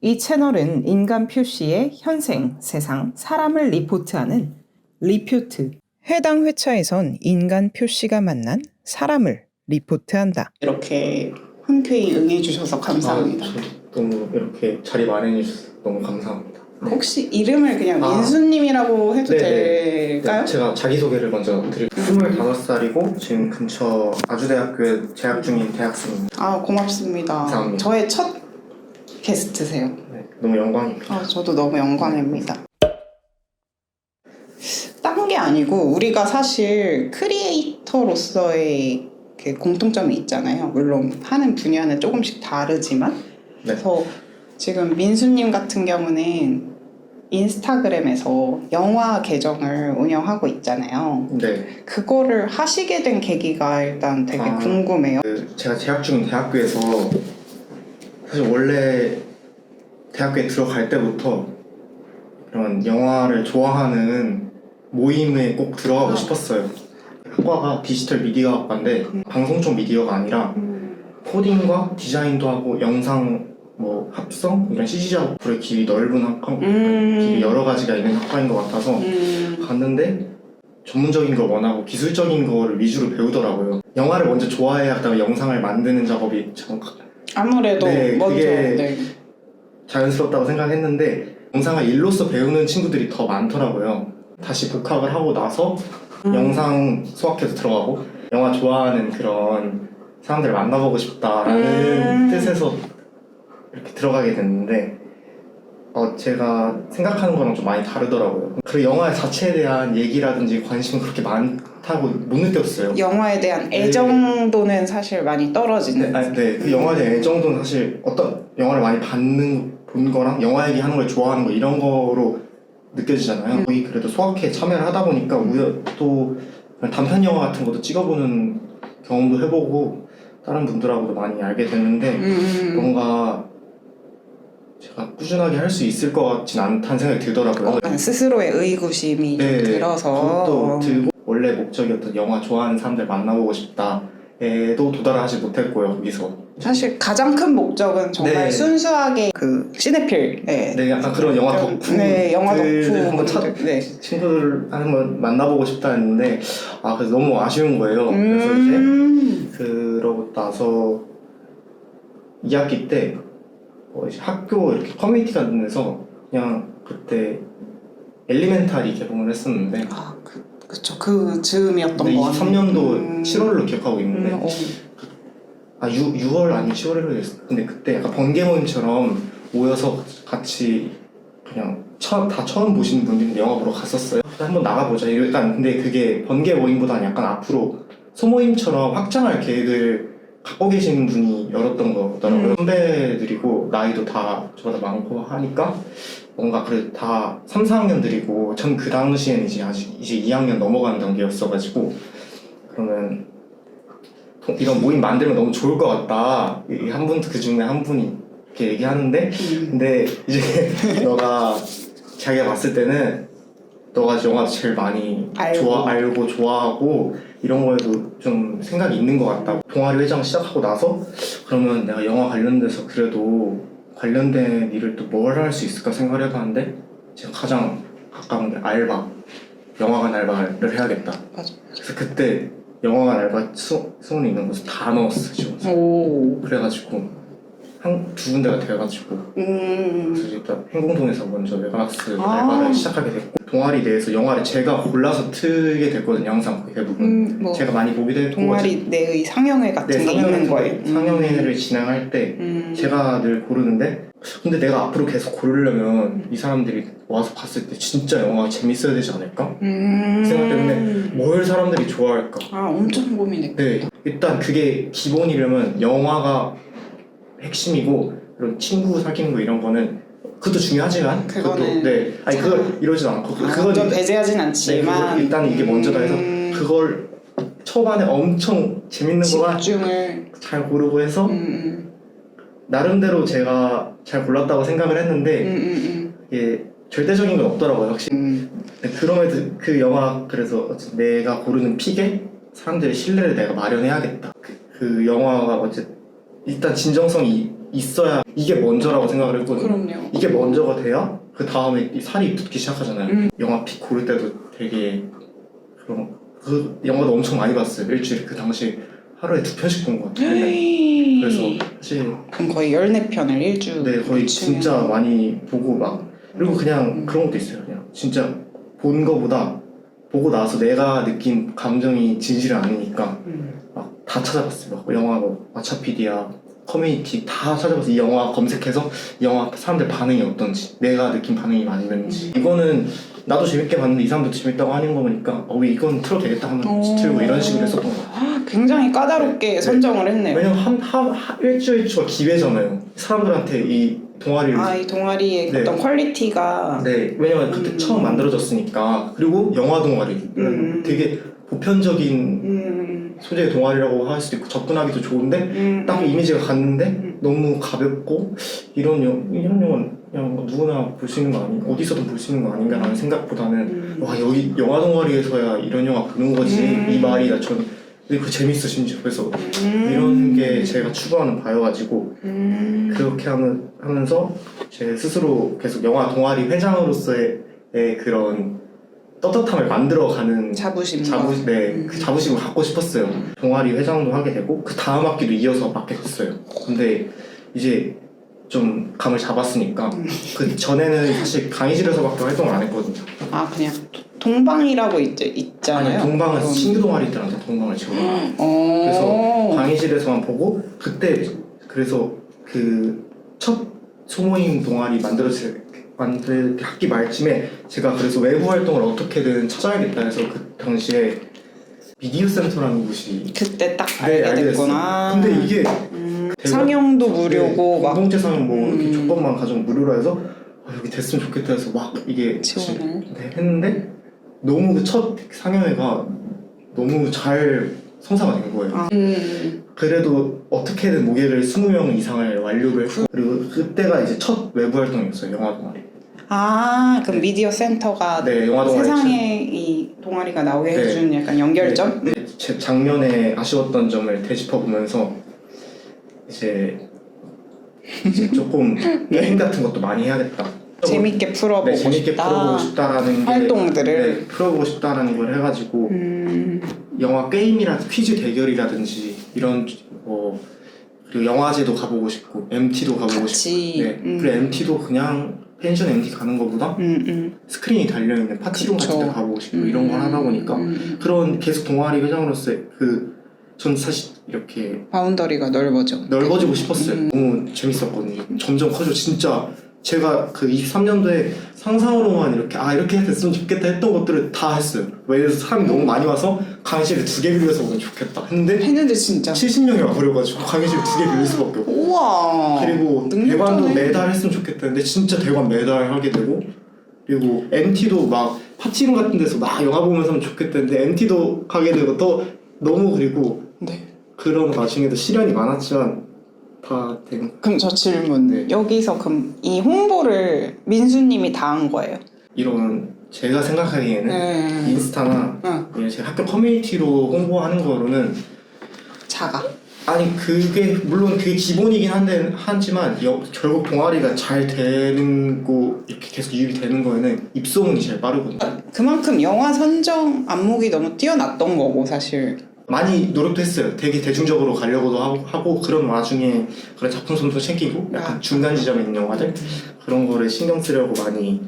이 채널은 인간 표시의 현생, 세상, 사람을 리포트하는 리표트. 해당 회차에선 인간 표시가 만난 사람을 리포트한다. 이렇게 흔쾌히 응해주셔서 감사합니다. 너무 이렇게 자리 마련해 주셔서 너무 감사합니다. 혹시 이름을 그냥 민수님이라고 해도 될까요? 네, 제가 자기소개를 먼저 드릴게요. 25살이고 지금 근처 아주대학교에 재학 중인 대학생입니다. 아, 고맙습니다. 감사합니다. 저의 첫 게스트세요. 네, 너무 영광입니다. 저도 너무 영광입니다. 딴 게 아니고 우리가 사실 크리에이터로서의 그 공통점이 있잖아요. 물론 하는 분야는 조금씩 다르지만 네. 그래서 지금 민수님 같은 경우는 인스타그램에서 영화 계정을 운영하고 있잖아요. 네. 그거를 하시게 된 계기가 일단 되게 궁금해요. 제가 재학 중인 대학교에서 사실 원래 대학교에 들어갈 때부터 이런 영화를 좋아하는 모임에 꼭 들어가고 싶었어요. 학과가 디지털 미디어 학과인데 방송 쪽 미디어가 아니라 코딩과 디자인도 하고 영상 뭐 합성 이런 CG 작업의 길이 넓은 학과, 길이 여러 가지가 있는 학과인 것 같아서 갔는데 전문적인 걸 원하고 기술적인 거를 위주로 배우더라고요. 영화를 먼저 좋아해야 그다음에 영상을 만드는 작업이 참 아무래도 먼저 그게 자연스럽다고 생각했는데 영상을 일로서 배우는 친구들이 더 많더라고요. 다시 복학을 하고 나서 영상 수학회도 들어가고 영화 좋아하는 그런 사람들을 만나보고 싶다라는 뜻에서 이렇게 들어가게 됐는데 제가 생각하는 거랑 좀 많이 다르더라고요. 그 영화 자체에 대한 얘기라든지 관심은 그렇게 많다고 못 느꼈어요. 영화에 대한 애정도는 사실 많이 떨어지는. 그 영화에 대한 애정도는 사실 어떤 영화를 많이 본 거랑 영화 얘기하는 걸 좋아하는 거 이런 거로 느껴지잖아요. 거의 그래도 소학회에 참여를 하다 보니까 또 단편 영화 같은 것도 찍어보는 경험도 해보고 다른 분들하고도 많이 알게 됐는데 뭔가 제가 꾸준하게 할 수 있을 것 같진 않다는 생각이 들더라고요. 스스로의 의구심이 들어서 또 들고 원래 목적이었던 영화 좋아하는 사람들 만나보고 싶다에도 도달하지 못했고요. 거기서 사실 가장 큰 목적은 정말 순수하게 그 시네필 약간 그런 영화 덕후 영화 덕후 한번 친구들 한번 만나보고 싶다 했는데 그래서 너무 아쉬운 거예요. 그래서 이제 그러고 나서 2학기 때 이제 학교 이렇게 커뮤니티 같은 데서 그냥 그때 엘리멘탈이 개봉을 했었는데 그쵸. 그 즈음이었던 거 같아요. 23년도 7월로 기억하고 있는데 6월 아니 7월로 됐어. 근데 그때 약간 번개 모임처럼 모여서 같이 그냥 다 처음 보시는 분들이 영화 보러 갔었어요. 한번 나가보자. 일단 근데 그게 번개 모임보다는 약간 앞으로 소모임처럼 확장할 계획을 갖고 계신 분이 열었던 거더라고요. 선배들이고 나이도 다 저보다 많고 하니까 뭔가 그래도 다 3, 4학년들이고 전 그 당시에는 이제 2학년 넘어가는 단계였어가지고 그러면 이런 모임 만들면 너무 좋을 것 같다. 한 분 그 중에 한 분이 이렇게 얘기하는데 근데 이제 너가 자기가 봤을 때는 너가 영화 제일 많이 알고 좋아하고 이런 거에도 좀 생각이 있는 것 같다고. 동아리 회장 시작하고 나서 그러면 내가 영화 관련돼서 그래도 관련된 일을 또 뭘 할 수 있을까 생각을 해봤는데 제가 가장 가까운 게 영화관 알바를 해야겠다. 맞아. 그래서 그때 영화관 알바 수원에 있는 곳을 다 넣었어요. 지금. 그래가지고 두 군데가 돼가지고 그래서 일단 행궁동에서 먼저 메가막스 알바를 시작하게 됐고 동아리 내에서 영화를 제가 골라서 틀게 됐거든요. 항상 거의 대부분 제가 많이 보기도 했고 동아리 내의 상영회 같은 게 있는 거예요. 상영회를 진행할 때 제가 늘 고르는데 근데 내가 앞으로 계속 고르려면 이 사람들이 와서 봤을 때 진짜 영화가 재밌어야 되지 않을까? 생각 때문에 뭘 사람들이 좋아할까? 엄청 고민했고 일단 그게 기본이려면 영화가 핵심이고 그런 친구 사귀는 거 이런 거는 그것도 중요하지만 그거는 그걸 이러지도 않고 그건 배제하진 않지만 일단 이게 먼저다 해서 그걸 초반에 엄청 재밌는 거가 집중을 잘 고르고 해서 나름대로 제가 잘 골랐다고 생각을 했는데 이게 절대적인 건 없더라고요 확실히. 그럼에도 그 영화 그래서 내가 고르는 픽에 사람들의 신뢰를 내가 마련해야겠다. 그 영화가 어쨌든 일단 진정성이 있어야 이게 먼저라고 생각을 했거든요. 그럼요. 이게 먼저가 돼야 그 다음에 이 살이 붙기 시작하잖아요. 영화 픽 고를 때도 되게 그 영화도 엄청 많이 봤어요. 일주일에 그 당시 하루에 2편씩 본 것 같아요. 그래서 사실 그럼 거의 14편을 일주. 네 거의 진짜 많이 보고 막 그리고 그냥 그런 것도 있어요. 그냥 진짜 본 거보다 보고 나서 내가 느낀 감정이 진실이 아니니까 막 다 찾아봤어요. 막 영화 뭐 마차피디아 커뮤니티 다 찾아봐서 이 영화 검색해서 이 영화 사람들 반응이 어떤지 내가 느낀 반응이 맞는지 이거는 나도 재밌게 봤는데 이 사람도 재밌다고 하는 거 보니까 왜 이건 틀어도 되겠다 하면 틀고 이런 식으로 했었던 거예요. 굉장히 까다롭게 선정을 했네요. 왜냐면 일주일치가 기회잖아요. 사람들한테 이 동아리를 이 동아리의 네. 어떤 퀄리티가 네 왜냐면 그때 처음 만들어졌으니까 그리고 영화 동아리 되게 보편적인 소재의 동아리라고 할 수도 있고 접근하기도 좋은데 딱 이미지가 갔는데 너무 가볍고 이런 영화는 그냥 누구나 볼 수 있는 거 아닌가 어디서든 볼 수 있는 거 아닌가 라는 생각보다는 와 여기 영화 동아리에서야 이런 영화 보는 거지 이 말이 나 전 그 재밌어 심지어 그래서 이런 게 제가 추구하는 바여가지고 그렇게 하면서 제 스스로 계속 영화 동아리 회장으로서의 그런 떳떳함을 만들어가는 그 자부심을 갖고 싶었어요. 동아리 회장도 하게 되고 그 다음 학기도 이어서 맡게 됐어요. 근데 이제 좀 감을 잡았으니까 그 전에는 사실 강의실에서밖에 활동을 안 했거든요. 그냥 동방이라고 있잖아요. 아니 동방은 신규 동아리들한테 동방을 지원해요. 그래서 강의실에서만 보고 그때 그래서 그 첫 소모임 동아리 만들었을 학기 말쯤에 제가 그래서 외부 활동을 어떻게든 찾아야겠다 해서 그 당시에 미디어 센터라는 곳이 그때 딱 알게 됐구나. 근데 이게 상영도 무료고 막 공동체 상영 뭐 이렇게 조건만 가지고 무료로 해서 여기 됐으면 좋겠다 해서 막 이게 지원을 했는데 너무 첫 상영회가 너무 잘 성사가 된 거예요. 그래도 어떻게든 모계를 20명 이상을 완료를 했고 그리고 그때가 이제 첫 외부 활동이었어요. 영화 동아리. 그럼 미디어 센터가 영화 동아리 세상에 이 동아리가 나오게 해준 약간 연결점? 제 작년에 아쉬웠던 점을 되짚어 보면서 이제 조금 게임 같은 것도 많이 해야겠다. 재밌게 풀어보고 재밌게 싶다. 풀어보고 싶다라는 활동들을 풀어보고 싶다라는 걸 해가지고 영화 게임이라든지 퀴즈 대결이라든지 이런 그리고 영화제도 가보고 싶고 MT도 가보고 싶고 그리고 MT도 그냥 펜션 MT 가는 것보다 스크린이 달려있는 파티룸 같은 데 가보고 싶고 이런 걸 하다 보니까 그런 계속 동아리 회장으로서의 전 사실 이렇게 바운더리가 넓어지고 싶었어요. 너무 재밌었거든요. 점점 커져 진짜 제가 그 23년도에 상상으로만 이렇게 됐으면 좋겠다 했던 것들을 다 했어요. 예를 들어서 사람이 너무 많이 와서 강의실에 2개 빌려서 오면 좋겠다 했는데 진짜 70명이 와버려가지고 강의실 2개 빌릴 수밖에 없고 우와 그리고 대관도 매달 했으면 좋겠다 했는데 진짜 대관 매달 하게 되고 그리고 MT도 막 파티룸 같은 데서 막 영화 보면서 하면 좋겠다 했는데 MT도 가게 되고 또 너무 그리고 그런 와중에도 시련이 많았지만 다 된. 그럼 저 질문 여기서 그럼 이 홍보를 민수님이 다 한 거예요? 이런 제가 생각하기에는 인스타나 제가 학교 커뮤니티로 홍보하는 거로는 작아. 아니 그게 물론 그게 기본이긴 하지만 결국 동아리가 잘 되는 거 이렇게 계속 유입이 되는 거에는 입소문이 제일 빠르거든요. 그만큼 영화 선정 안목이 너무 뛰어났던 거고 사실. 많이 노력도 했어요. 되게 대중적으로 가려고도 하고 그런 와중에 그런 작품성도 챙기고 약간 중간 지점에 있는 영화들 그런 거를 신경 쓰려고 많이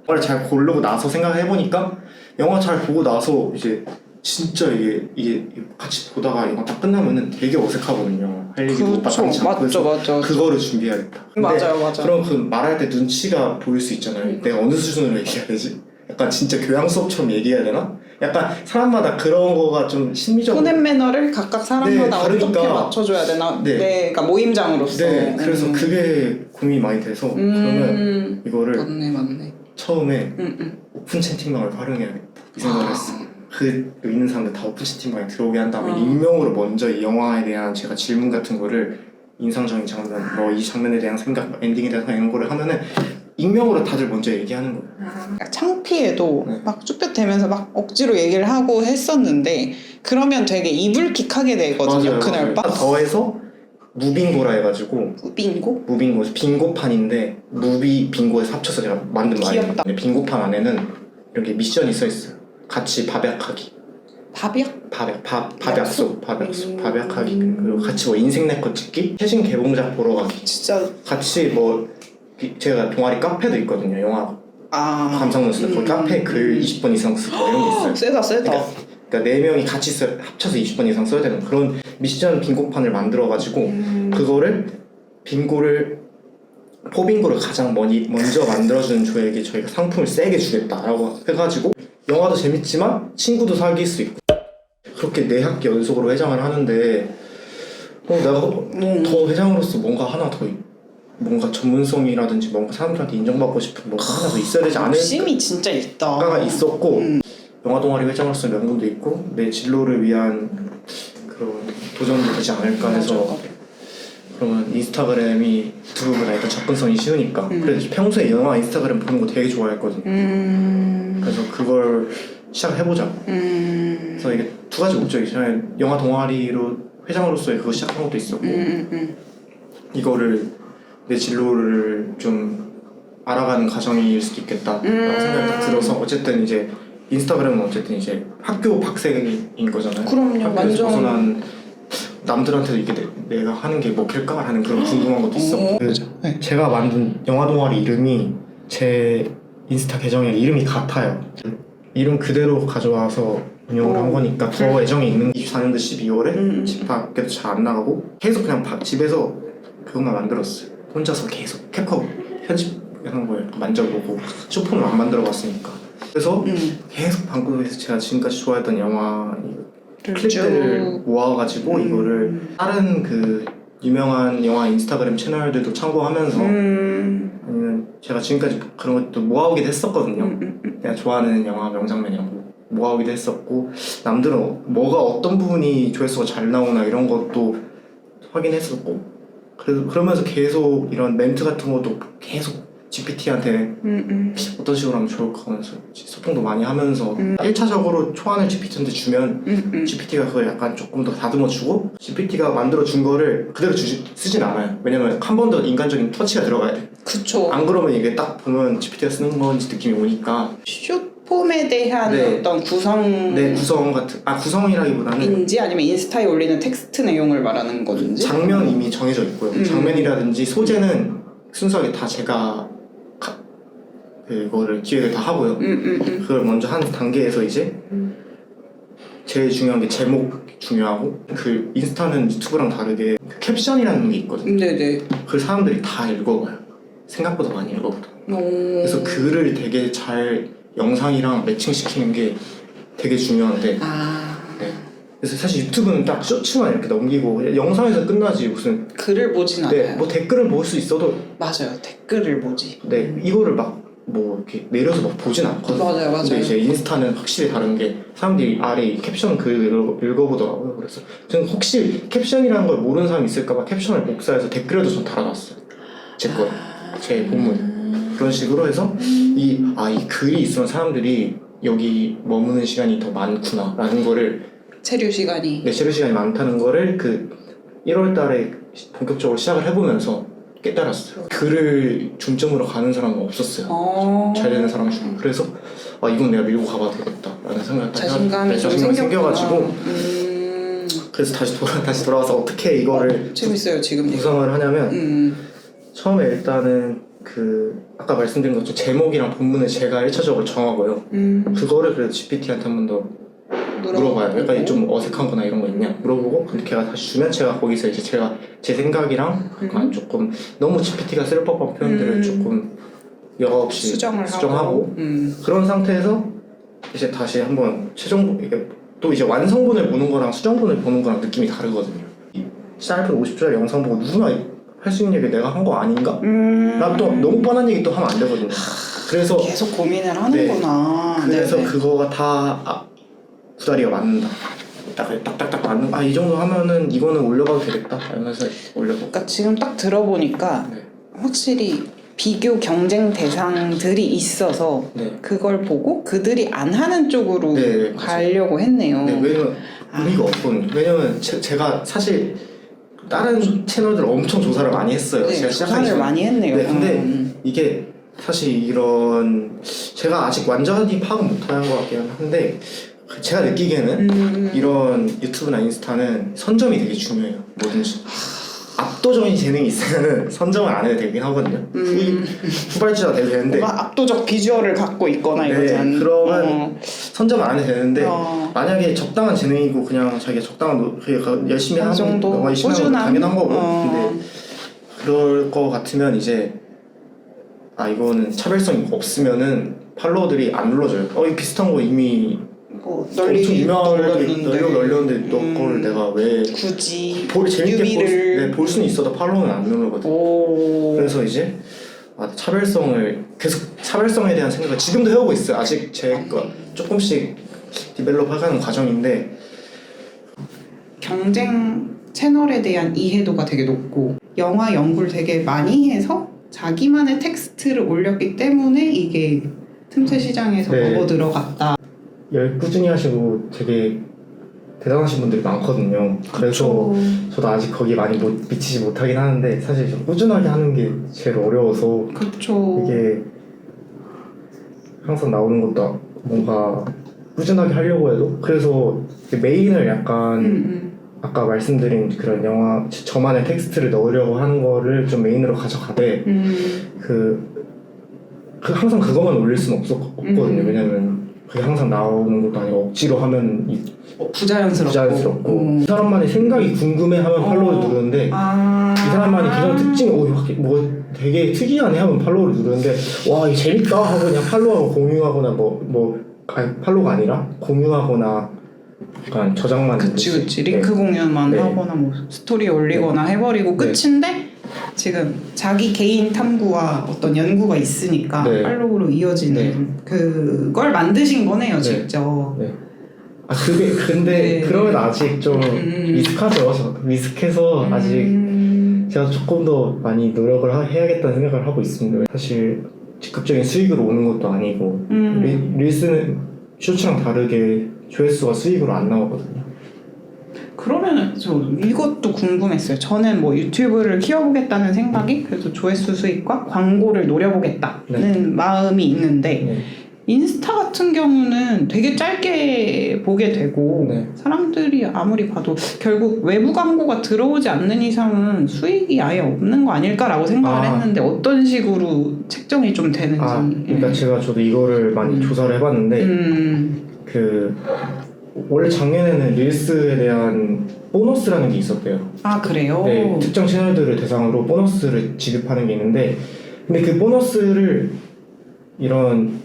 영화를 잘 고르고 나서 생각해보니까 영화 잘 보고 나서 이제 진짜 이게 같이 보다가 영화 딱 끝나면은 되게 어색하거든요. 할 얘기도 마땅치 않고 맞죠. 그거를 준비해야겠다. 맞아요. 그럼 그 말할 때 눈치가 보일 수 있잖아요. 내가 어느 수준으로 얘기해야 되지? 약간 진짜 교양 수업처럼 얘기해야 되나? 약간 사람마다 그런 거가 좀 심리적으로 톤앤 매너를 각각 사람마다 다르니까. 어떻게 맞춰줘야 되나? 그러니까 모임장으로서. 그래서 그게 고민이 많이 돼서 그러면 이거를 맞네. 처음에 오픈 채팅방을 활용해야겠다 이 생각을 했어요. 그 있는 사람들 다 오픈 채팅방에 들어오게 한 다음에 익명으로 먼저 이 영화에 대한 제가 질문 같은 거를 인상적인 장면, 이 장면에 대한 생각, 엔딩에 대한 생각 이런 거를 하면은 익명으로 다들 먼저 얘기하는 거예요. 창피해도 막 쭈뼛대면서 막 억지로 얘기를 하고 했었는데 그러면 되게 이불킥하게 되거든요. 맞아요. 그날 밤. 더해서 무빙고라 해가지고 빙고? 무빙고 빙고판인데 무비 빙고에서 합쳐서 제가 만든 말이에요. 귀엽다. 근데 빙고판 안에는 이렇게 미션이 써 있어요. 같이 밥약하기, 밥이야? 밥약속, 밥약하기, 그리고 같이 뭐 인생 네컷 찍기, 최신 개봉작 보러 가기, 진짜 같이 뭐 제가 동아리 카페도 있거든요. 영화 감상문 쓰고 거기 카페 글 20번 이상 쓰고 이런 게 있어요. 세다. 그러니까 4명이 같이 합쳐서 20번 이상 써야 되는 그런 미션 빙고판을 만들어가지고 그거를 포빙고를 가장 먼저 만들어주는 조에게 저희가 상품을 세게 주겠다라고 해가지고 영화도 재밌지만 친구도 사귈 수 있고 그렇게 4학기 연속으로 회장을 하는데 내가 더 회장으로서 뭔가 전문성이라든지 뭔가 사람들한테 인정받고 싶은 뭔가 하나 더 있어야 되지 않을까 욕심이 진짜 있다. 가 있었고 영화 동아리 회장으로서 명분도 있고 내 진로를 위한 그런 도전도 되지 않을까 해서 그러면 인스타그램이 유튜브보다 일단 접근성이 쉬우니까 그래서 평소에 영화 인스타그램 보는 거 되게 좋아했거든요. 그래서 그걸 시작해보자. 그래서 이게 2가지 목적이죠. 영화 동아리로 회장으로서의 그거 시작한 것도 있었고 이거를 내 진로를 좀 알아가는 과정일 수도 있겠다라고 생각이 딱 들어서 어쨌든 이제 인스타그램은 어쨌든 이제 학교 박생인 거잖아요. 그럼요. 학교에서 완전 벗어난 남들한테도 이게 내가 하는 게 먹힐까 하는 그런 궁금한 것도 있었고 네. 제가 만든 영화 동아리 이름이 제 인스타 계정에 이름이 같아요. 이름 그대로 가져와서 운영을 한 거니까 더 애정이 있는 24년도 12월에 집 밖에도 잘 안 나가고 계속 그냥 집에서 그것만 만들었어요. 혼자서 계속 캡컷 편집하는 걸 만져보고 쇼폼을 안 만들어봤으니까 그래서 계속 방구석에서 제가 지금까지 좋아했던 영화 클립들을 모아가지고 이거를 다른 그 유명한 영화 인스타그램 채널들도 참고하면서 아니면 제가 지금까지 그런 것도 모아오기도 했었거든요. 내가 좋아하는 영화 명장면이라고 모아오기도 했었고 남들은 뭐가 어떤 부분이 조회수가 잘 나오나 이런 것도 확인했었고 그러면서 계속 이런 멘트 같은 것도 계속 GPT한테 어떤 식으로 하면 좋을까 하면서 소통도 많이 하면서 1차적으로 초안을 GPT한테 주면 GPT가 그걸 약간 조금 더 다듬어주고 GPT가 만들어준 거를 그대로 쓰진 않아요. 왜냐면 한 번 더 인간적인 터치가 들어가야 돼. 그쵸. 안 그러면 이게 딱 보면 GPT가 쓰는 건지 느낌이 오니까 숏폼에 대한 네. 어떤 구성 내 구성 같은 구성이라기보다는 인지 아니면 인스타에 올리는 텍스트 내용을 말하는 건지 장면 이미 정해져 있고요. 장면이라든지 소재는 순수하게 다 제가 그거를 기획을 다 하고요. 그걸 먼저 한 단계에서 이제 제일 중요한 게 제목 중요하고 그 인스타는 유튜브랑 다르게 그 캡션이라는 게 있거든요. 네네. 그걸 사람들이 다 읽어봐요. 생각보다 많이 읽어보더라고요. 그래서 글을 되게 잘 영상이랑 매칭시키는 게 되게 중요한데 네. 그래서 사실 유튜브는 딱 쇼츠만 이렇게 넘기고 영상에서 끝나지 무슨 글을 보진 않아요. 네, 뭐 댓글을 볼 수 있어도 맞아요. 댓글을 보지. 네, 이거를 막 뭐 이렇게 내려서 막 보진 않거든요. 맞아요. 근데 이제 인스타는 확실히 다른 게 사람들이 아래 캡션 글을 읽어보더라고요. 그래서 저는 혹시 캡션이라는 걸 모르는 사람이 있을까봐 캡션을 복사해서 댓글에도 좀 달아놨어요. 제 본문 그런 식으로 해서 이 글이 있으면 사람들이 여기 머무는 시간이 더 많구나라는 거를 체류 시간이 체류 시간이 많다는 거를 그 1월달에 본격적으로 시작을 해보면서 깨달았어요. 글을 중점으로 가는 사람은 없었어요. 잘 되는 사람 중에. 그래서 이건 내가 밀고 가봐도 되겠다라는 생각을 자신감이 좀 생겨가지고 그래서 다시 돌아와서 어떻게 이거를 재밌어요 지금 구성을 하냐면 처음에 일단은 그 아까 말씀드린 것처럼 제목이랑 본문을 제가 1차적으로 정하고요. 그거를 그래도 GPT한테 한 번 더 물어봐요. 약간 좀 어색한 거나 이런 거 있냐 물어보고 근데 걔가 다시 주면 제가 거기서 이제 제가 제 생각이랑 약간 조금 너무 GPT가 쓸 법한 표현들을 조금 여과 없이 수정하고 그런 상태에서 이제 다시 한번 이게 또 이제 완성본을 보는 거랑 수정본을 보는 거랑 느낌이 다르거든요. 이 짧은 50초짜리 영상 보고 누구나 할 수 있는 얘기 내가 한 거 아닌가? 난 또 너무 뻔한 얘기 또 하면 안 되거든요. 그래서 계속 고민을 하는구나. 네. 그래서 네네. 그거가 다 구다리가 맞는다. 딱딱딱 맞는. 이 정도 하면은 이거는 올려봐도 되겠다. 이러면서 올려보고. 그러니까 지금 딱 들어보니까 확실히 비교 경쟁 대상들이 있어서 그걸 보고 그들이 안 하는 쪽으로 가려고 했네요. 네, 왜냐면 의미가 없거든요. 왜냐면 제가 사실 다른 채널들 엄청 조사를 많이 했어요. 네, 제가 시작하기 조사를 전에. 많이 했네요. 네, 근데 이게 사실 이런 제가 아직 완전히 파악은 못한 것 같긴 한데 제가 느끼기에는 이런 유튜브나 인스타는 선점이 되게 중요해요. 뭐든지 압도적인 재능이 있으면은 선점을 안 해도 되긴 하거든요. 후발주자가 돼도 되는데 뭔가 압도적 비주얼을 갖고 있거나 이러지 네, 않는. 그러면 선점을 안 해도 되는데 만약에 적당한 재능이고 그냥 자기가 적당한 열심히 어느 하고 정도 너무 열심히 하는 건 꾸준함? 당연한 거고 근데 그럴 거 같으면 이제 이거는 차별성이 없으면은 팔로워들이 안 눌러줘요. 이거 비슷한 거 이미 뭐 엄청 널리 유명한 널렸는데 널렸는데 너 거를 내가 왜 굳이 재밌게 뉴비를 볼 수는 있어도 팔로우는 안 누르거든. 그래서 이제 차별성을 계속 차별성에 대한 생각을 지금도 해오고 있어요. 아직 제가 조금씩 디벨롭해가는 과정인데 경쟁 채널에 대한 이해도가 되게 높고 영화 연구를 되게 많이 해서 자기만의 텍스트를 올렸기 때문에 이게 틈새 시장에서 네. 먹어 들어갔다. 꾸준히 하시고 되게 대단하신 분들이 많거든요. 그래서 저도 아직 거기 많이 미치지 못하긴 하는데 사실 좀 꾸준하게 하는 게 제일 어려워서 그렇죠. 이게 항상 나오는 것도 뭔가 꾸준하게 하려고 해도 그래서 메인을 약간 아까 말씀드린 그런 영화 저만의 텍스트를 넣으려고 하는 거를 좀 메인으로 가져가되 그 항상 그것만 올릴 수는 없거든요. 왜냐면 그게 항상 나오는 것도 아니고 억지로 하면 부자연스럽고 이 사람만의 생각이 궁금해하면 팔로우를 누르는데 이 사람만의 계정 특징이 뭐 되게 특이하네 하면 팔로우를 누르는데 와 이거 재밌다 하고 그냥 팔로우하고 공유하거나 아니 팔로우가 아니라 공유하거나 약간 저장만 그치 링크 공유만 네. 하거나 뭐 스토리에 올리거나 해버리고 끝인데 지금 자기 개인 탐구와 어떤 연구가 있으니까 팔로우로 이어지는 그걸 만드신 거네요 직접. 근데 그러면 아직 좀 미숙하죠. 미숙해서 아직 제가 조금 더 많이 노력을 해야겠다는 생각을 하고 있습니다. 사실 즉각적인 수익으로 오는 것도 아니고 릴스는 쇼츠랑 다르게 조회수가 수익으로 안 나오거든요. 그러면은 저 이것도 궁금했어요. 저는 뭐 유튜브를 키워보겠다는 생각이 그래서 조회수 수익과 광고를 노려보겠다는 마음이 있는데 인스타 같은 경우는 되게 짧게 보게 되고 사람들이 아무리 봐도 결국 외부 광고가 들어오지 않는 이상은 수익이 아예 없는 거 아닐까라고 생각을 했는데 어떤 식으로 책정이 좀 되는지. 그러니까 저도 이거를 많이 조사를 해봤는데 원래 작년에는 릴스에 대한 보너스라는 게 있었대요. 그래요? 네, 특정 채널들을 대상으로 보너스를 지급하는 게 있는데 근데 그 보너스를 이런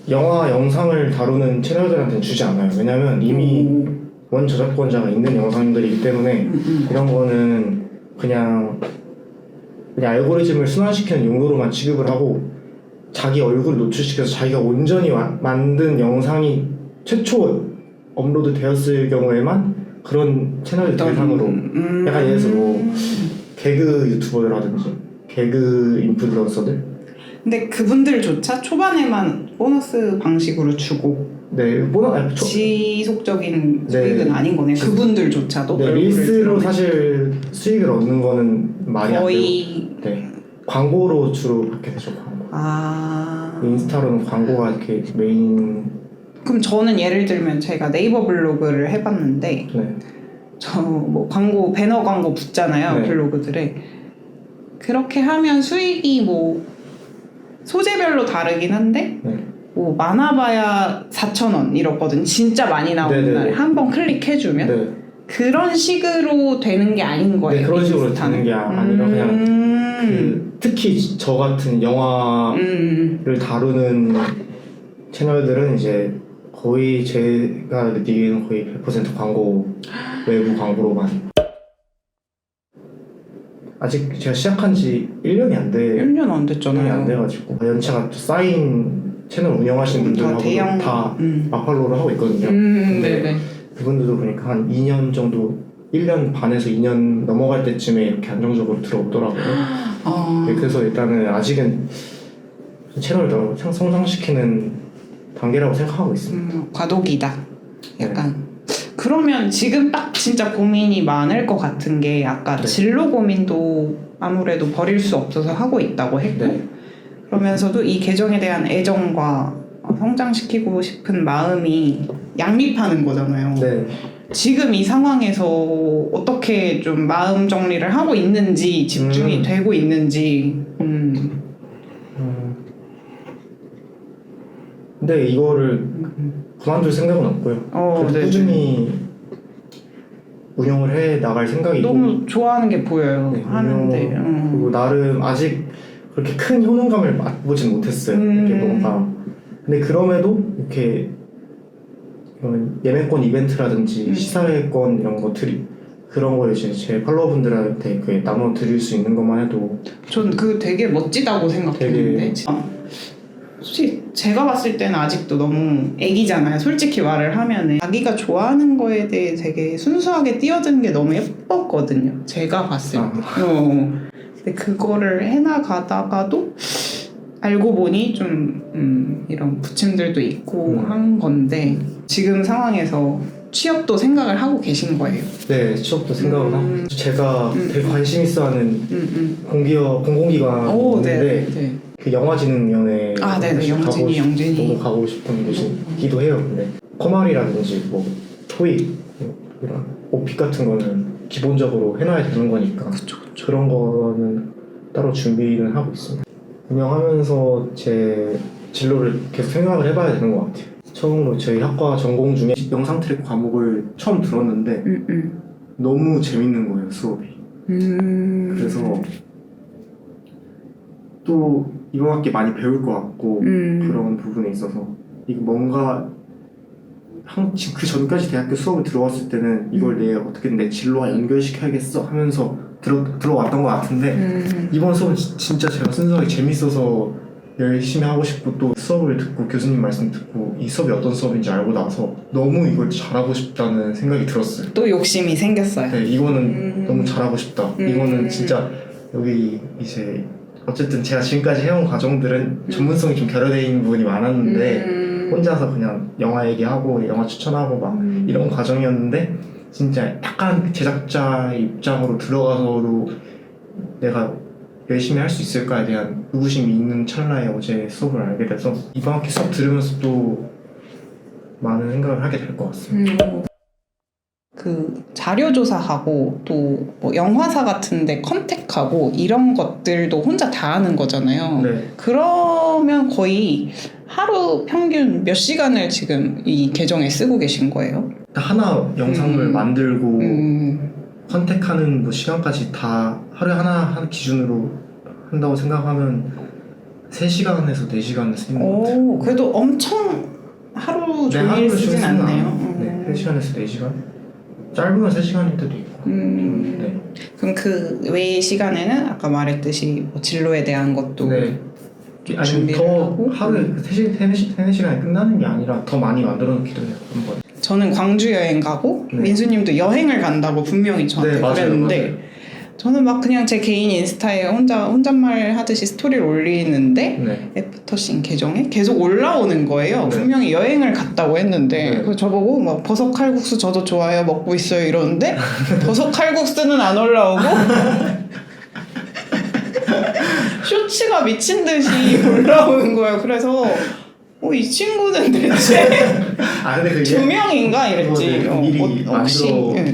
영화 영상을 다루는 채널들한테는 주지 않아요. 왜냐면 이미 원 저작권자가 있는 영상들이기 때문에 이런 거는 그냥 알고리즘을 순환시키는 용도로만 취급을 하고 자기 얼굴을 노출시켜서 자기가 온전히 만든 영상이 최초 업로드 되었을 경우에만 그런 채널을 대상으로 약간 예를 들어서 개그 유튜버라든지 개그 인플루언서들 근데 그분들조차 초반에만 보너스 방식으로 주고 지속적인 수익은 아닌 거네요. 그분들조차도 릴스로 사실 수익을 얻는 거는 많이 거의 안 되고 광고로 주로 받게 되죠. 광고. 인스타로는 광고가 이렇게 메인. 그럼 저는 예를 들면 제가 네이버 블로그를 해봤는데 저 뭐 광고 배너 광고 붙잖아요. 블로그들에 그렇게 하면 수익이 뭐 소재별로 다르긴 한데 뭐 많아봐야 4,000원 이렇거든. 진짜 많이 나오는 날에 한 번 클릭해주면 그런 식으로 되는 게 아닌 거예요. 그런 식으로 되는 게 아니라 그냥 특히 저 같은 영화를 다루는 채널들은 이제 거의 제가 느끼기에는 거의 100% 광고 외부 광고로만. 아직 제가 시작한 지 1년이 안 1년 안 됐잖아요. 안 돼가지고 연차가 또 쌓인 채널 운영하시는 분들하고 다 마팔로우를 하고 있거든요. 근데 그분들도 보니까 한 2년 정도 1년 반에서 2년 넘어갈 때쯤에 이렇게 안정적으로 들어오더라고요. 그래서 일단은 아직은 채널을 더 성장시키는 단계라고 생각하고 있습니다. 과도기다. 약간 그러면 지금 딱 진짜 고민이 많을 것 같은 게 아까 네. 진로 고민도 아무래도 버릴 수 없어서 하고 있다고 했고 네. 그러면서도 이 계정에 대한 애정과 성장시키고 싶은 마음이 양립하는 거잖아요. 네. 지금 이 상황에서 어떻게 좀 마음 정리를 하고 있는지 집중이 되고 있는지 근데 이거를 그만둘 생각은 없고요. 그래도 네. 꾸준히 운영을 해 나갈 생각이고 너무 좋아하는 게 보여요. 네, 하는데 그리고 나름 아직 그렇게 큰 효능감을 맛보진 못했어요. 이렇게 뭔가 근데 그럼에도 이렇게 예매권 이벤트라든지 시사회권 이런 것들이 그런 걸 이제 제 팔로워분들한테 그 나눠 드릴 수 있는 것만 해도 전 그거 되게 멋지다고 생각했는데 솔직히 제가 봤을 때는 아직도 너무 애기잖아요. 솔직히 말을 하면은 자기가 좋아하는 거에 대해 되게 순수하게 뛰어드는 게 너무 예뻤거든요. 제가 봤을 때. 근데 그거를 해나가다가도 알고 보니 좀 이런 부침들도 있고 한 건데 지금 상황에서 취업도 생각을 하고 계신 거예요. 네, 취업도 생각을 하고 제가 되게 관심 있어하는 공공기관이 오, 있는데 네. 그 영화진흥위원회 네네, 영진이. 너무 가고 싶은 곳이기도 해요. 근데 커말이라든지 뭐 토익 이런 오픽 같은 거는 기본적으로 해놔야 되는 거니까 그쵸. 그런 거는 따로 준비는 하고 있습니다. 운영하면서 제 진로를 계속 생각을 해봐야 되는 것 같아요. 처음으로 저희 학과 전공 중에 영상 트랙 과목을 처음 들었는데 너무 재밌는 거예요, 수업이. 그래서 또 이번 학기 많이 배울 것 같고 그런 부분에 있어서 이거 뭔가 그 전까지 대학교 수업을 들어왔을 때는 이걸 내가 어떻게든 내 진로와 연결시켜야겠어 하면서 들어왔던 것 같은데 이번 수업은 진짜 제가 순수하게 재밌어서 열심히 하고 싶고 또 수업을 듣고 교수님 말씀 듣고 이 수업이 어떤 수업인지 알고 나서 너무 이걸 잘하고 싶다는 생각이 들었어요. 또 욕심이 생겼어요. 네, 이거는 너무 잘하고 싶다. 이거는 진짜 여기 이제 어쨌든 제가 지금까지 해온 과정들은 전문성이 좀 결여되어 있는 부분이 많았는데 혼자서 그냥 영화 얘기하고 영화 추천하고 막 이런 과정이었는데 진짜 약간 제작자의 입장으로 들어가서도 내가 열심히 할 수 있을까에 대한 의구심이 있는 찰나에 어제 수업을 알게 돼서 이번 학기 수업 들으면서 또 많은 생각을 하게 될 것 같습니다. 그 자료조사하고 또 뭐 영화사 같은데 컨택하고 이런 것들도 혼자 다 하는 거잖아요. 네. 그러면 거의 하루 평균 몇 시간을 지금 이 계정에 쓰고 계신 거예요? 하나 영상을 만들고 컨택하는 뭐 시간까지 다 하루에 하나 기준으로 한다고 생각하면 3시간에서 4시간을 쓰는 것 같아요. 오, 그래도 엄청 하루 종일 쓰진 않네요. 네, 3시간에서 4시간? 짧으면 3시간일 때도 있고. 네. 그럼 그 외의 시간에는 아까 말했듯이 뭐 진로에 대한 것도 네. 아니 준비를 더 하고? 하루에 3-4시간에 끝나는 게 아니라 더 많이 만들어 놓기도 해요. 한번. 저는 광주 여행 가고 네. 민수님도 여행을 간다고 분명히 저한테 네, 맞아요, 그랬는데 맞아요. 저는 막 그냥 제 개인 인스타에 혼잣말 하듯이 스토리를 올리는데 네. 애프터씬 계정에 계속 올라오는 거예요. 네. 분명히 여행을 갔다고 했는데 네. 그래서 저보고 뭐 버섯 칼국수 저도 좋아요 먹고 있어요 이러는데 버섯 칼국수는 안 올라오고 쇼츠가 미친 듯이 올라오는 거예요. 그래서 이 친구는 대체 근데 그게 두 명인가 이랬지. 그거 미리 혹시 만들어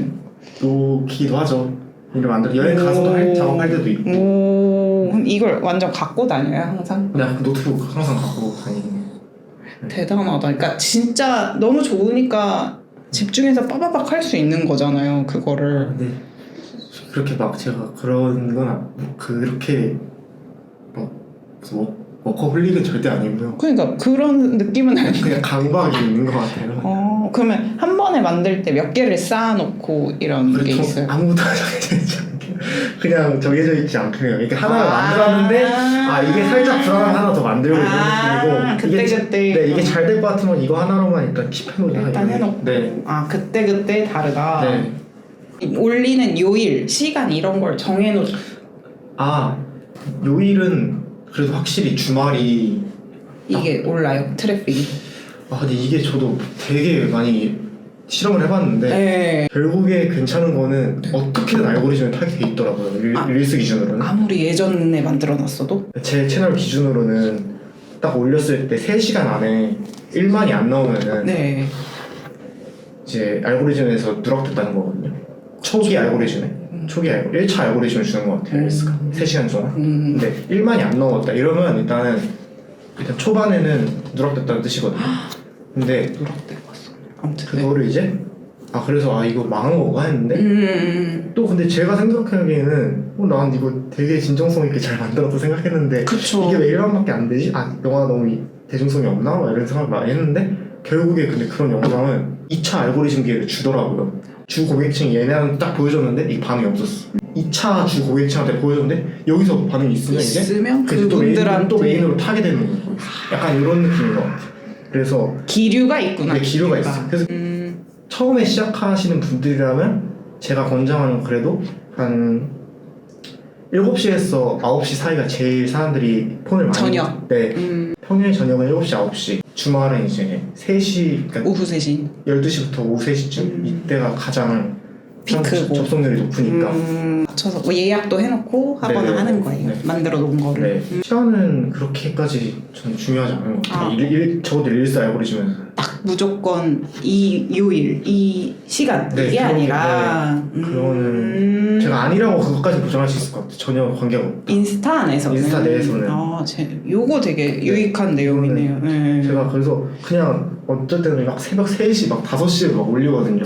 놓기도 하죠. 미리 만들어 여행 가서도 작업할 때도 있고. 그럼 이걸 완전 갖고 다녀요 항상? 네, 그 노트북 항상 갖고 다니는. 대단하다. 그러니까 진짜 너무 좋으니까 집중해서 빠바박 할 수 있는 거잖아요. 그거를. 근데 그렇게 막 제가 그런 건 그렇게 워커홀릭은 절대 아니고요. 그러니까 그런 느낌은 아니에요. 그냥 강박이 있는 것 같아요. 그러면 한 번에 만들 때 몇 개를 쌓아놓고 이런 게 있어요? 아무것도 정해져 있지 않게 그냥 정해져 있지 않고요. 이렇게 하나를 만들었는데 이게 살짝 불안한 하나 더 만들고 이런 느낌이고 그때 이게 잘 될 것 같으면 이거 하나로만 일단 킵해놓자. 일단 해놓고 네. 그때 다르다. 네. 올리는 요일, 시간 이런 걸 정해놓죠. 요일은 그래도 확실히 주말이 이게 올라요 트래픽이. 근데 이게 저도 되게 많이 실험을 해봤는데 네. 결국에 괜찮은 거는 어떻게든 알고리즘에 타겟이 돼 있더라고요. 릴스 기준으로는. 아무리 예전에 만들어놨어도? 제 채널 기준으로는 딱 올렸을 때 3시간 안에 1만이 안 나오면은 네. 이제 알고리즘에서 누락됐다는 거거든요. 초기 알고리즘에. 초기 1차 알고리즘을 주는 것 같아요. 릴스가 3시간 동안. 근데 1만이 안 넘었다 이러면 일단 초반에는 누락됐다는 뜻이거든요. 근데 누락될 것 같습니다. 아무튼 그거를 이제 그래서 이거 망한 건가 했는데 또 근데 제가 생각하기에는 난 이거 되게 진정성 있게 잘 만들었다 생각했는데 그쵸. 이게 왜 1만밖에 안 되지? 영화 너무 대중성이 없나? 막 이런 생각 많이 했는데 결국에 근데 그런 영상은 2차 알고리즘 기회를 주더라고요. 주 고객층이 얘네한테 딱 보여줬는데 이게 반응이 없었어. 2차 주 고객층한테 보여줬는데 여기서 반응이 있으면 이제 그분들한테 또 메인으로 타게 되는 거예요. 약간 이런 느낌인 것 같아요. 그래서 기류가 있구나. 네, 기류가 있어. 그래서 처음에 시작하시는 분들이라면 제가 권장하는 건 그래도 한 7시에서 9시 사이가 제일 사람들이 폰을 많이 저녁. 네. 평일 저녁은 7시, 9시. 주말은 이제 3시, 그러니까 오후 3시. 12시부터 오후 3시쯤 이때가 가장 피크고. 접속률이 높으니까. 맞춰서 뭐 예약도 해놓고 하거나 네네. 하는 거예요. 네. 만들어 놓은 거를. 네. 시간은 그렇게까지 저는 중요하지 않은 것 같아요. 적어도 릴스 알고리즘은 딱 무조건 이 요일, 이 시간 네, 이게 그런 아니라 그거는 제가 아니라고 그것까지 보장할 수 있을 것 같아요. 전혀 관계가 없다. 인스타 안에서는 인스타 내에서는 요거 되게 유익한 내용이네요. 네. 제가 그래서 그냥 어쩔 때는 막 새벽 3시 막 5시에 막 올리거든요.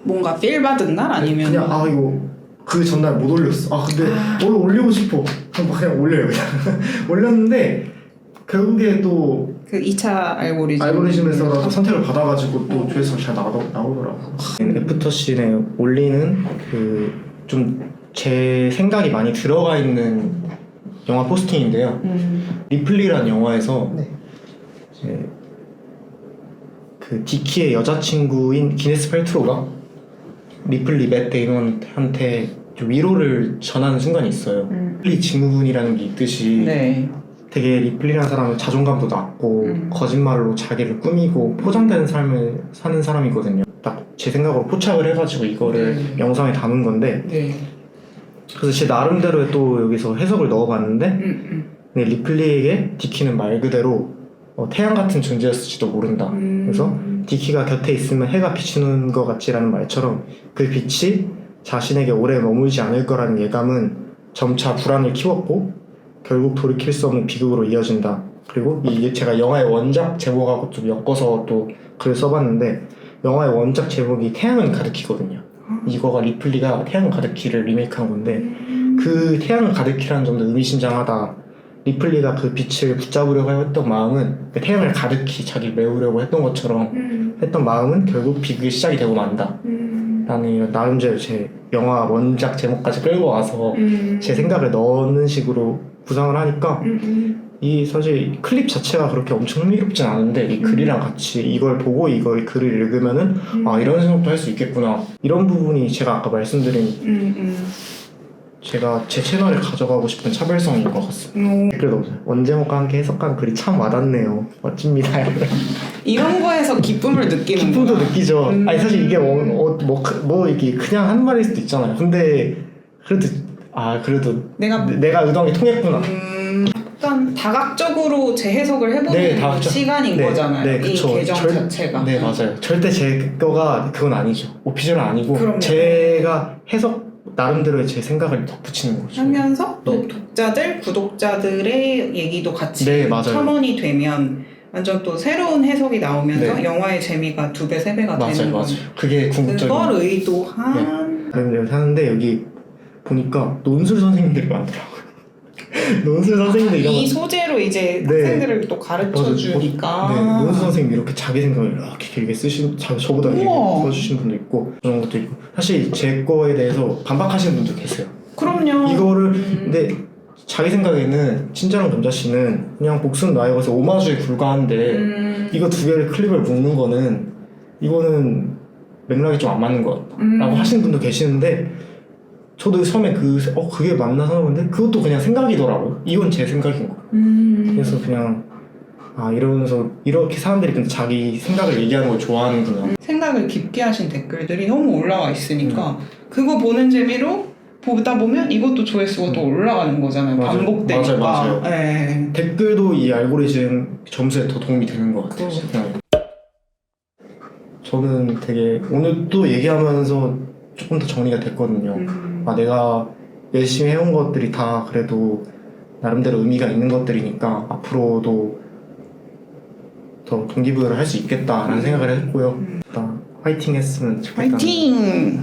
뭔가 필 받은 날 아니면 그냥 이거 그 전날 못 올렸어. 근데 오늘 올리고 싶어. 그냥 올려요. 그냥 올렸는데 결국에 또 그 2차 알고리즘에서라도 선택을 받아가지고 또 조회수가 잘 나오더라고요. 애프터씬에 올리는 그 좀 제 생각이 많이 들어가 있는 영화 포스팅인데요. 리플리라는 영화에서 네. 이제 그 디키의 여자친구인 기네스 펠트로가 리플리 맷 데이먼한테 좀 위로를 전하는 순간이 있어요. 리플리 증후군이라는 게 있듯이 네. 되게 리플리라는 사람은 자존감도 낮고 거짓말로 자기를 꾸미고 포장되는 삶을 사는 사람이거든요. 딱 제 생각으로 포착을 해가지고 이거를 영상에 담은 건데 네. 그래서 제 나름대로의 또 여기서 해석을 넣어봤는데 근데 리플리에게 디키는 말 그대로 태양 같은 존재였을지도 모른다. 그래서 디키가 곁에 있으면 해가 비추는 것 같지라는 말처럼 그 빛이 자신에게 오래 머물지 않을 거라는 예감은 점차 불안을 키웠고 결국 돌이킬 수 없는 비극으로 이어진다. 그리고 제가 영화의 원작 제목하고 좀 엮어서 또 글을 써봤는데 영화의 원작 제목이 태양은 가득히거든요. 이거가 리플리가 태양은 가득히를 리메이크한 건데 그 태양은 가득히라는 점도 의미심장하다. 리플리가 그 빛을 붙잡으려고 했던 마음은 그 태양을 가득히 자기 메우려고 했던 것처럼 했던 마음은 결국 비극의 시작이 되고 만다. 라는 나름대로 제 영화 원작 제목까지 끌고 와서 제 생각을 넣는 식으로 구상을 하니까 이 사실 클립 자체가 그렇게 엄청 흥미롭진 않은데 이 글이랑 같이 이걸 보고 이걸 글을 읽으면은 이런 생각도 할 수 있겠구나. 이런 부분이 제가 아까 말씀드린 제가 제 채널을 가져가고 싶은 차별성인 것 같습니다. 댓글 넣어주세요. 원제목과 함께 해석한 글이 참 와닿네요. 멋집니다. 이런 거에서 기쁨을 느끼는 기쁨도 느끼죠. 아니 사실 이게 뭐 이게 그냥 한 말일 수도 있잖아요. 근데 그래도 내가 의도한 게 통했구나. 약간 다각적으로 재해석을 해보는 시간인 거잖아요. 네, 이 계정 자체가. 네, 맞아요. 절대 제 거가 그건 아니죠. 오피셜은 아니고 그럼요. 제가 해석 나름대로의 제 생각을 덧붙이는 거죠. 하면서 또 구독자들의 얘기도 같이 첨언이 되면 완전 또 새로운 해석이 나오면서 영화의 재미가 2배, 3배가 되는 거죠. 그게 궁극적인 그걸 의도한 그런 사는데 여기 보니까 논술 선생님들이 많더라고요. 논술 선생님들 이 소재로 이제 학생들을 또 가르쳐 주니까 논술 선생님 이렇게 자기 생각을 이렇게 길게 저보다 길게 써주신 분도 있고 그런 것도 있고 사실 제 거에 대해서 반박하시는 분도 계세요. 그럼요. 이거를 근데 자기 생각에는 친절한 금자씨는 그냥 복순 나의 것에 오마주에 불과한데 이거 2개를 클립을 묶는 거는 이거는 맥락이 좀 안 맞는 것 같다 라고 하시는 분도 계시는데 저도 처음에 그게 맞나 생각했는데 그것도 그냥 생각이더라고요. 이건 제 생각인 거예요. 그래서 그냥 이러면서 이렇게 사람들이 근데 자기 생각을 얘기하는 걸 좋아하는구나. 생각을 깊게 하신 댓글들이 너무 올라와 있으니까 그거 보는 재미로 보다 보면 이것도 조회수가 더 올라가는 거잖아요. 맞아요. 반복되니까. 맞아요. 네. 댓글도 이 알고리즘 점수에 더 도움이 되는 것 같아요. 네. 저는 되게 오늘 또 얘기하면서 조금 더 정리가 됐거든요. 아, 내가 열심히 해온 것들이 다 그래도 나름대로 의미가 있는 것들이니까 앞으로도 더 동기부여를 할 수 있겠다라는 생각을 했고요. 일단 화이팅 했으면 좋겠다. 화이팅!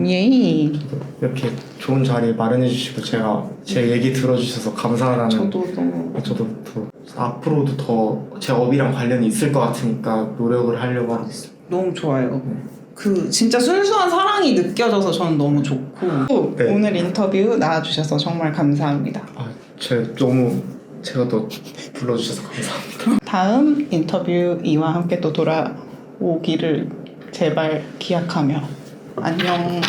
예이. 이렇게 좋은 자리 마련해 주시고 제가 제 얘기 들어주셔서 감사하다는 저도 너무 저도 더 앞으로도 더 제 업이랑 관련이 있을 것 같으니까 노력을 하려고 하고 있습니다. 너무 좋아요. 그 진짜 순수한 사랑이 느껴져서 저는 너무 좋고 네. 오늘 인터뷰 나와주셔서 정말 감사합니다. 아, 제가 또 불러주셔서 감사합니다. 다음 인터뷰 이와 함께 또 돌아오기를 제발 기약하며 안녕.